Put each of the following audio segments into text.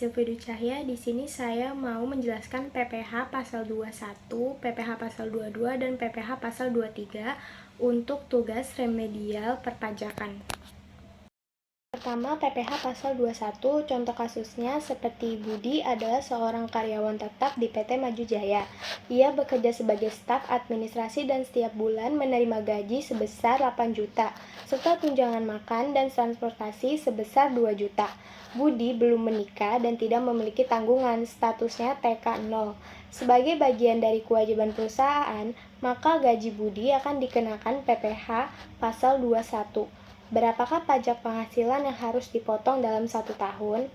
Silvi Dwi Cahya. Di sini saya mau menjelaskan PPh pasal 21, PPh pasal 22, dan PPh pasal 23 untuk tugas remedial perpajakan. Pertama, PPh pasal 21, contoh kasusnya seperti Budi adalah seorang karyawan tetap di PT Maju Jaya. Ia bekerja sebagai staf administrasi dan setiap bulan menerima gaji sebesar 8 juta, serta tunjangan makan dan transportasi sebesar 2 juta. Budi belum menikah dan tidak memiliki tanggungan, statusnya TK 0. Sebagai bagian dari kewajiban perusahaan, maka gaji Budi akan dikenakan PPh pasal 21. Berapakah pajak penghasilan yang harus dipotong dalam 1 tahun?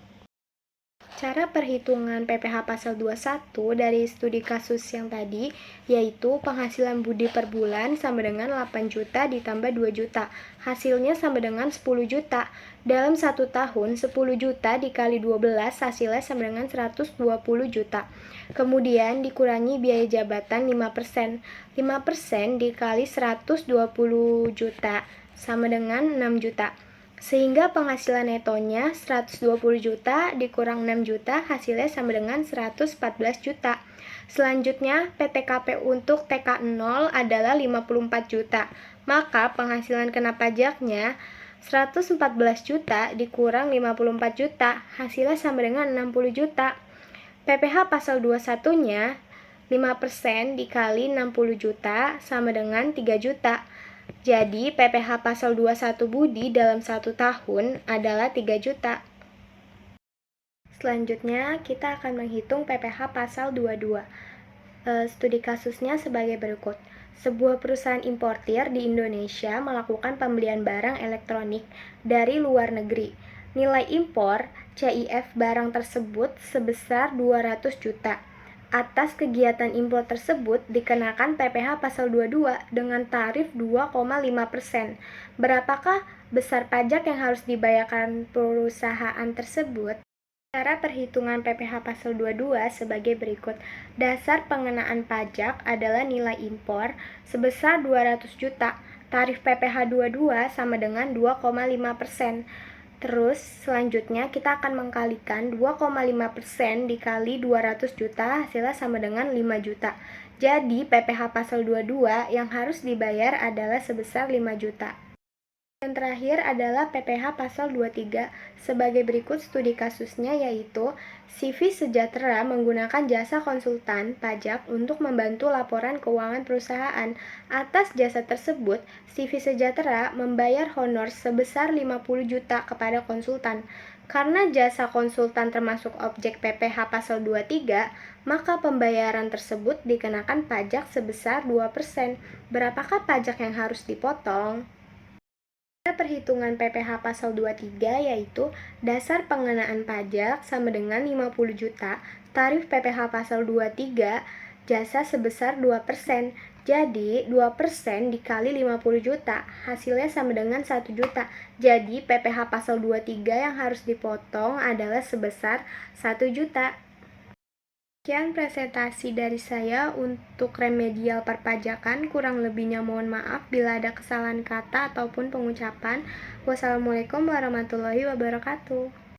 Cara perhitungan PPh pasal 21 dari studi kasus yang tadi, yaitu penghasilan Budi per bulan sama dengan 8 juta ditambah 2 juta. Hasilnya sama dengan 10 juta. Dalam 1 tahun, 10 juta dikali 12 hasilnya sama dengan 120 juta. Kemudian dikurangi biaya jabatan 5%. 5% dikali 120 juta sama dengan 6 juta. Sehingga penghasilan netonya 120 juta dikurang 6 juta hasilnya sama dengan 114 juta. Selanjutnya PTKP untuk TK 0 adalah 54 juta. Maka penghasilan kena pajaknya 114 juta dikurang 54 juta hasilnya sama dengan 60 juta. PPh pasal 21-nya 5% dikali 60 juta sama dengan 3 juta. Jadi, PPh pasal 21 Budi dalam 1 tahun adalah 3 juta. Selanjutnya, kita akan menghitung PPh pasal 22. Studi kasusnya sebagai berikut. Sebuah perusahaan importir di Indonesia melakukan pembelian barang elektronik dari luar negeri. Nilai impor CIF barang tersebut sebesar 200 juta. Atas kegiatan impor tersebut dikenakan PPh pasal 22 dengan tarif 2,5%. Berapakah besar pajak yang harus dibayarkan perusahaan tersebut? Cara perhitungan PPh pasal 22 sebagai berikut. Dasar pengenaan pajak adalah nilai impor sebesar 200 juta. Tarif PPh 22 sama dengan 2,5%. Terus selanjutnya kita akan mengkalikan 2,5% dikali 200 juta hasilnya sama dengan 5 juta. Jadi PPh pasal 22 yang harus dibayar adalah sebesar 5 juta. Yang terakhir adalah PPh pasal 23. Sebagai berikut studi kasusnya yaitu CV Sejahtera menggunakan jasa konsultan pajak untuk membantu laporan keuangan perusahaan. Atas jasa tersebut, CV Sejahtera membayar honor sebesar 50 juta kepada konsultan. Karena jasa konsultan termasuk objek PPh pasal 23, maka pembayaran tersebut dikenakan pajak sebesar 2%. Berapakah pajak yang harus dipotong? Perhitungan PPh pasal 23 yaitu dasar pengenaan pajak sama dengan 50 juta, tarif PPh pasal 23 jasa sebesar 2%. Jadi 2% dikali 50 juta, hasilnya sama dengan 1 juta. Jadi PPh pasal 23 yang harus dipotong adalah sebesar 1 juta. Sekian presentasi dari saya untuk remedial perpajakan. Kurang lebihnya mohon maaf bila ada kesalahan kata ataupun pengucapan. Wassalamualaikum warahmatullahi wabarakatuh.